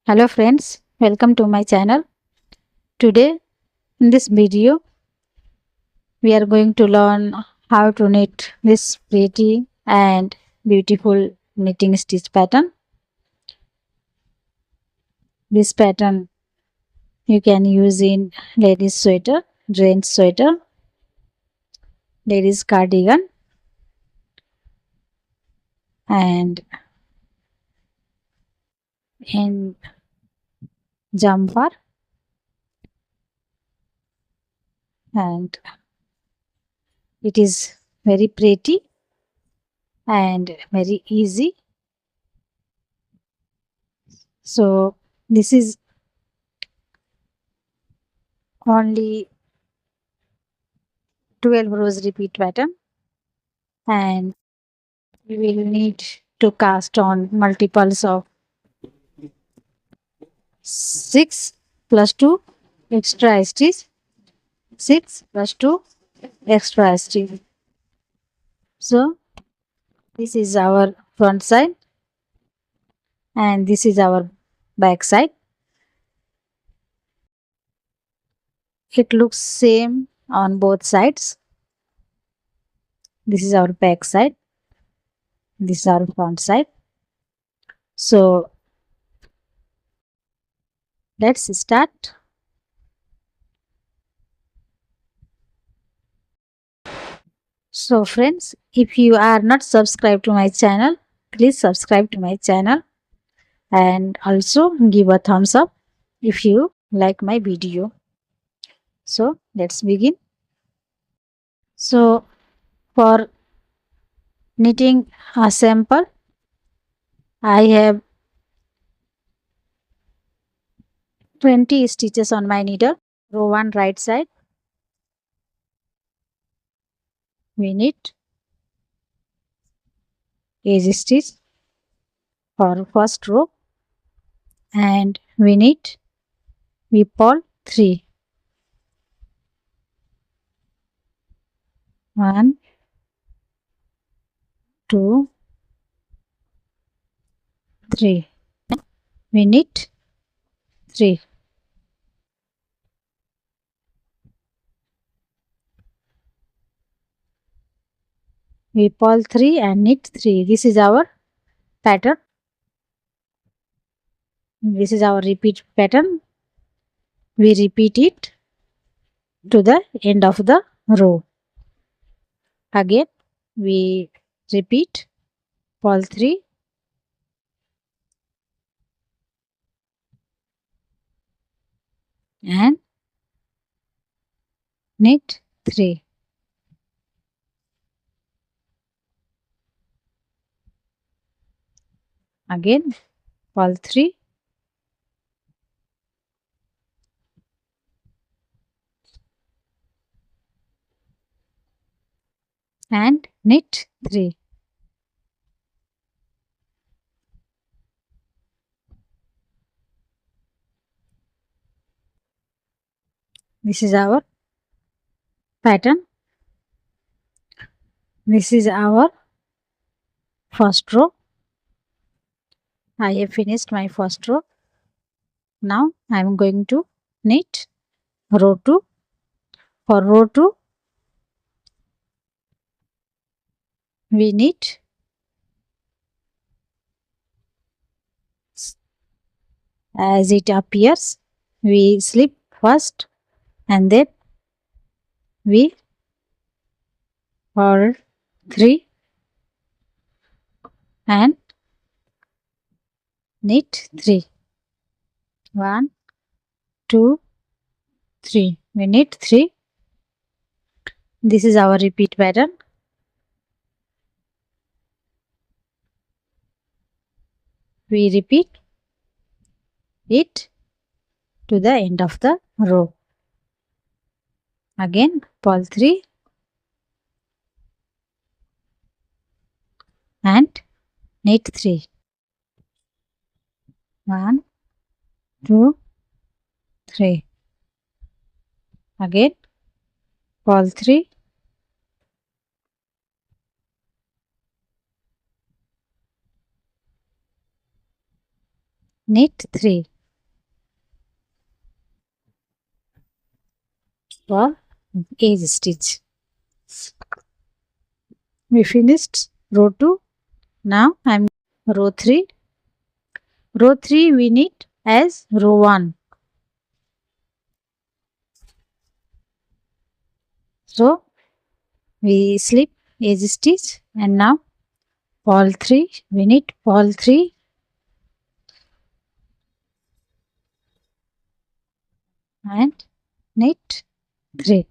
Hello friends, welcome to my channel. Today in this video we are going to learn how to knit this pretty and beautiful knitting stitch pattern. This pattern you can use in ladies sweater, gents sweater, ladies cardigan and in jumper, and it is very pretty and very easy. So this is only 12 rows repeat pattern, and we will need to cast on multiples of 6 plus 2 extra stitch, 6 plus 2 extra stitch. So this is our front side and this is our back side. It looks same on both sides. This is our back side, this is our front side. So let's start. So friends, if you are not subscribed to my channel, please subscribe to my channel and also give a thumbs up if you like my video. So let's begin. So for knitting a sample, I have 20 stitches on my needle. Row 1 right side, we knit edge stitch for first row and we knit, we pull 3, 1, 2, 3, we knit 3, we pull 3 and knit 3. This is our pattern. This is our repeat pattern. We repeat it to the end of the row. Again we repeat, pull 3 and knit 3. Again pull 3 and knit 3. This is our pattern. This is our first row. I have finished my first row. Now I am going to knit row 2. For row 2 we knit as it appears. We slip first and then we fold 3 and knit 3. 1, 2, 3. We knit 3. This is our repeat pattern. We repeat it to the end of the row. Again pull 3 and knit 3. 1, 2, 3. Again pull 3 knit 3. for edge stitch. We finished row 2. Now I am row 3. Row 3 we knit as row 1. So we slip edge stitch, and now purl 3, we knit purl 3 and knit 3.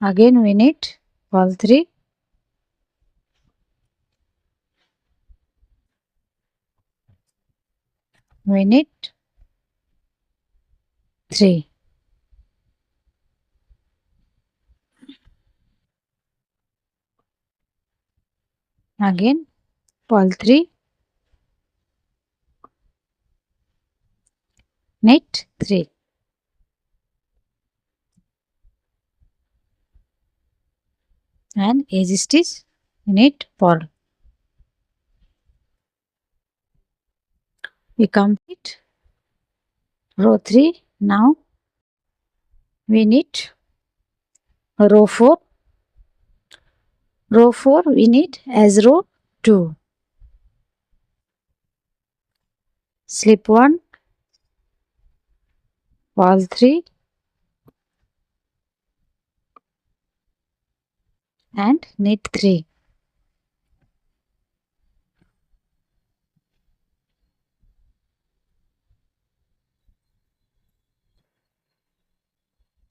Again we knit purl 3, we knit 3. Again purl 3, knit 3. And edge stitch, knit purl. We complete row 3. Now we knit row 4. Row 4 we knit as row 2. Slip 1, purl 3 and knit 3.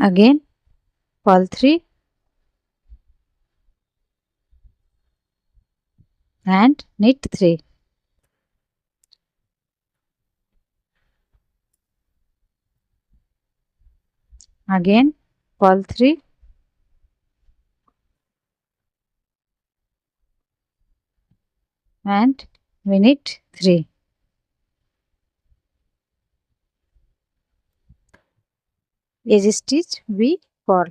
Again purl 3 and knit 3. Again purl 3 and we knit 3. Edge stitch we purl.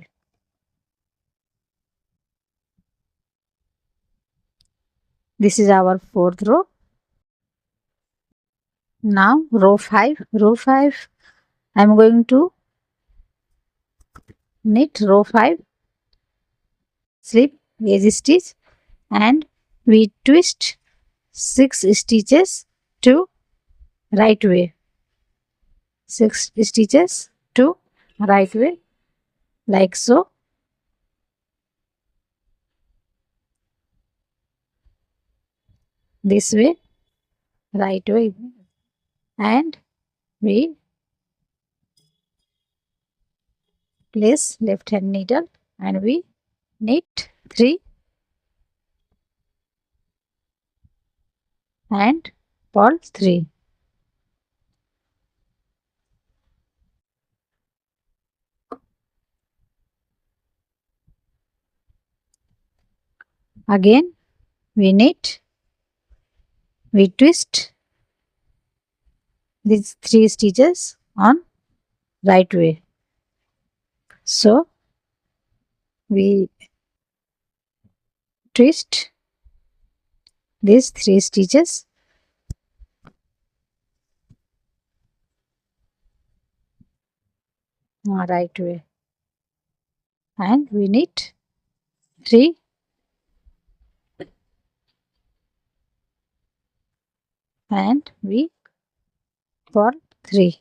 This is our fourth row. Now row 5. Row 5 I am going to knit row 5, slip edge stitch, and we twist 6 stitches to right way. 6 stitches to right way, like so. This way, right way, and we place left hand needle and we knit 3 and purl 3. Again we knit, we twist these 3 stitches on right way. So we twist these 3 stitches on right way, and we knit 3 and we purl 3.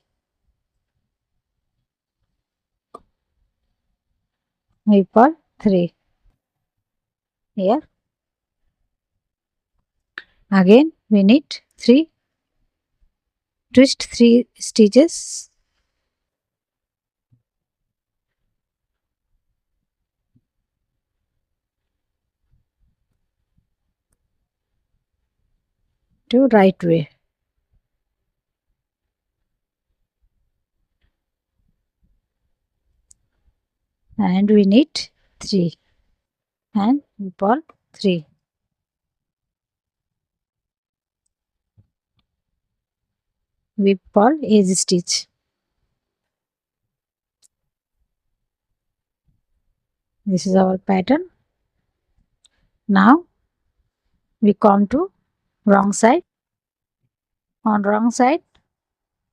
We purl 3 here. Again we knit 3, twist 3 stitches to right way, and we knit 3 and we purl 3. We purl edge stitch. This is our pattern. Now we come to wrong side. On wrong side,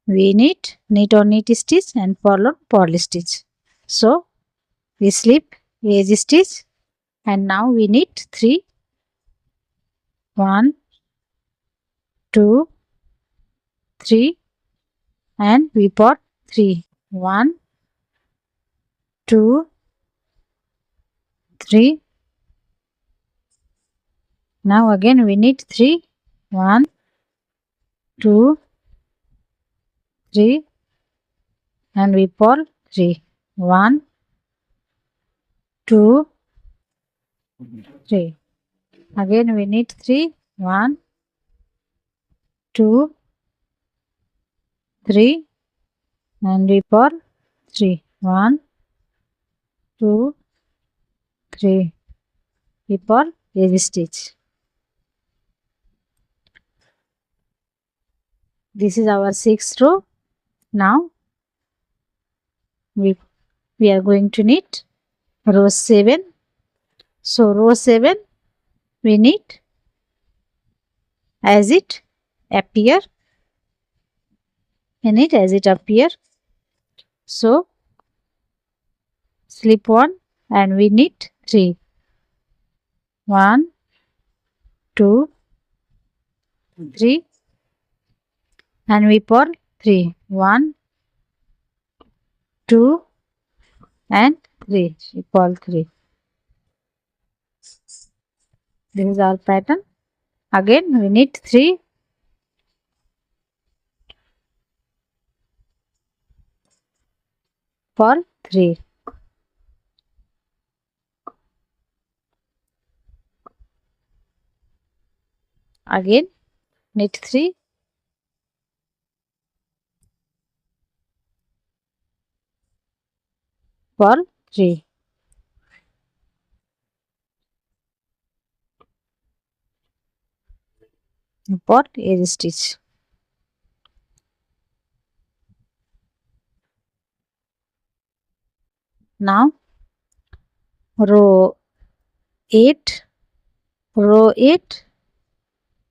we knit on knit stitch and purl on purl stitch. So we slip edge stitch and now we knit 3, 1, 2, 3 and we put 3, 1, 2, 3. Now again we knit 3, 1, 2, 3 and we purl 3, 1, 2, 3. Again we knit 3, 1, 2, 3 and we purl 3, 1, 2, 3. We purl edge stitch. This is our 6th row. Now we are going to knit row 7. So row 7 we knit as it appear. We knit as it appear. So slip 1 and we knit 3, 1, 2, 3 and we purl 3, 1, 2 and 3. We purl 3. This is our pattern. Again we knit 3, purl 3. Again knit 3, purl 3. Purl edge stitch. Now row 8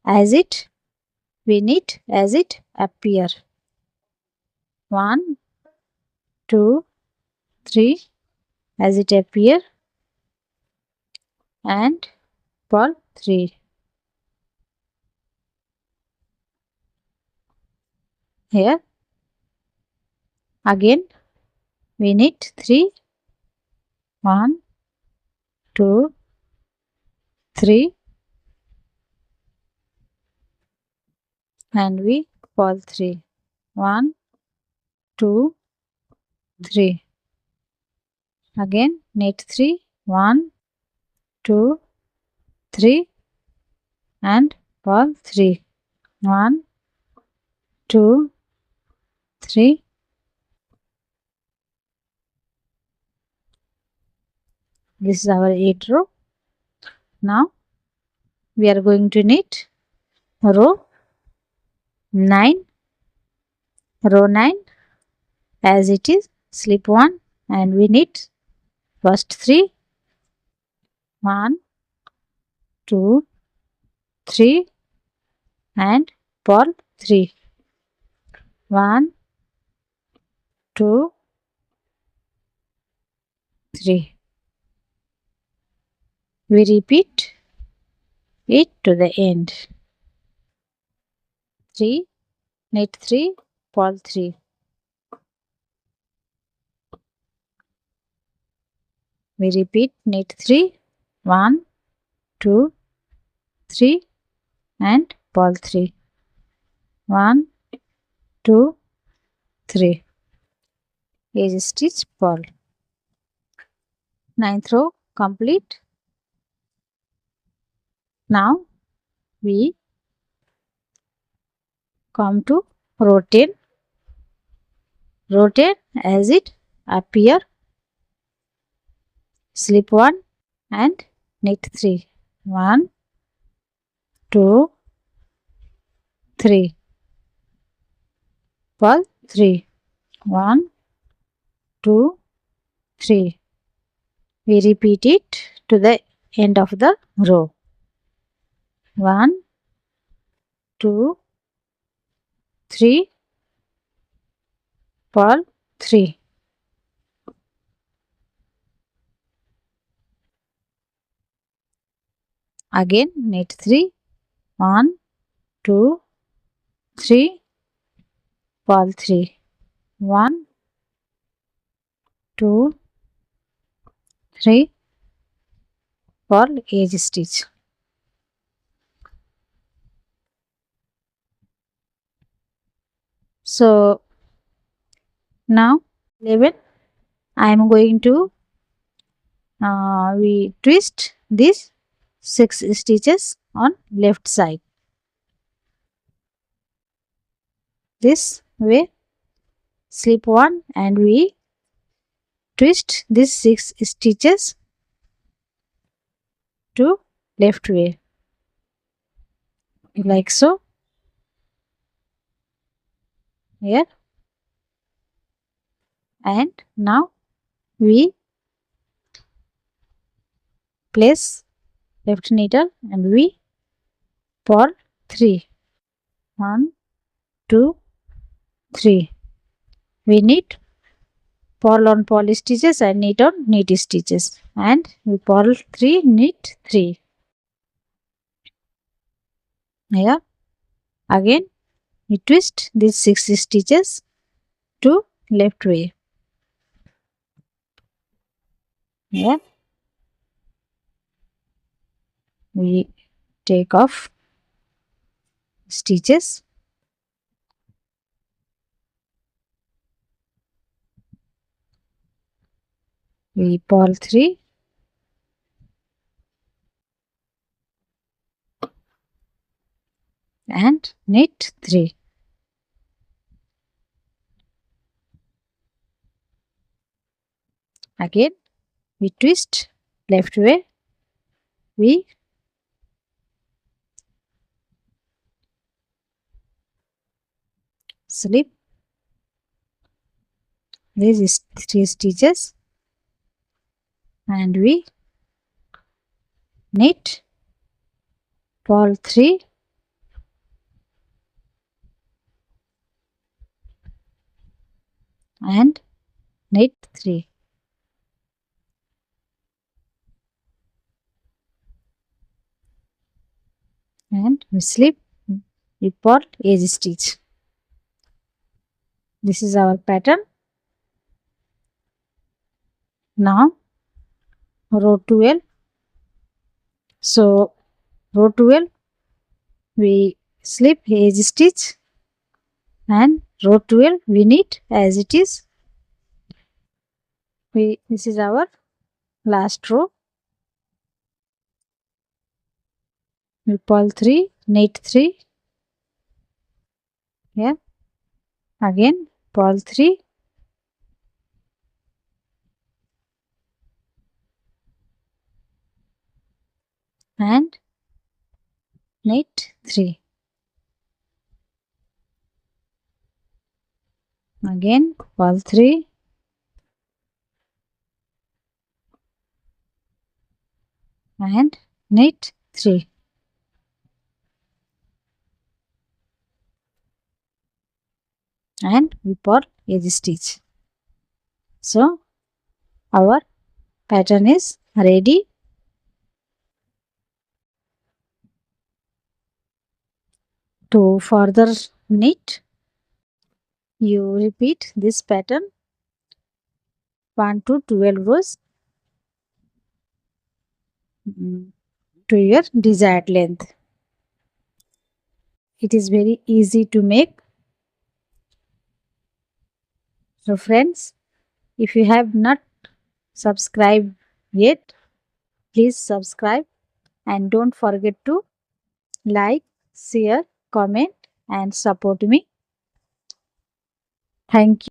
as it we knit as it appear. 1, 2, 3 as it appear and purl 3. Here again we knit 3, 1, 2, 3 and we purl 3, 1, 2, 3. Again knit 3, 1, 2, 3 and purl 3, 1, 2, 3. This is our 8th row. Now we are going to knit row 9. Row 9 as it is, slip 1 and we knit first 3, 1, 2, 3 and purl 3, 1, 2, 3. We repeat it to the end. 3, knit 3, purl 3. We repeat knit 3, 1, 2, 3 and purl 3, 1, 2, 3. Edge stitch, purl. 9th row complete. Now we come to row 10. Row 10 as it appear, slip 1 and knit 3, 1, 2, 3, purl 3, 1, 2, 3. We repeat it to the end of the row. 1, 2, 3, purl 3. Again knit 3, 1, 2, 3, purl 3, 1, 2, 3, purl edge stitch. So now 11, I am going to we twist these 6 stitches on left side this way, slip 1 and we twist these 6 stitches to left way like so. Here, and now we place left needle and we purl 3, 1, 2, 3. We knit purl on purl stitches and knit on knit stitches, and we purl 3, knit 3. Here again we twist these 6 stitches to left way. Here we take off stitches, we purl 3, and knit 3. Again we twist left way, we slip these 3 stitches and we knit purl 3, and knit 3. And we slip, we purl edge stitch. This is our pattern. Now row 12. So row 12 we slip edge stitch, and row 12 we knit as it is. This is our last row. We purl 3, knit 3. Here again purl 3, and knit 3. Again purl 3, and knit 3. And we purl edge stitch. So our pattern is ready. To further knit, you repeat this pattern 1 to 12 rows to your desired length. It is very easy to make. So friends, if you have not subscribed yet, please subscribe, and don't forget to like, share, comment and support me. Thank you.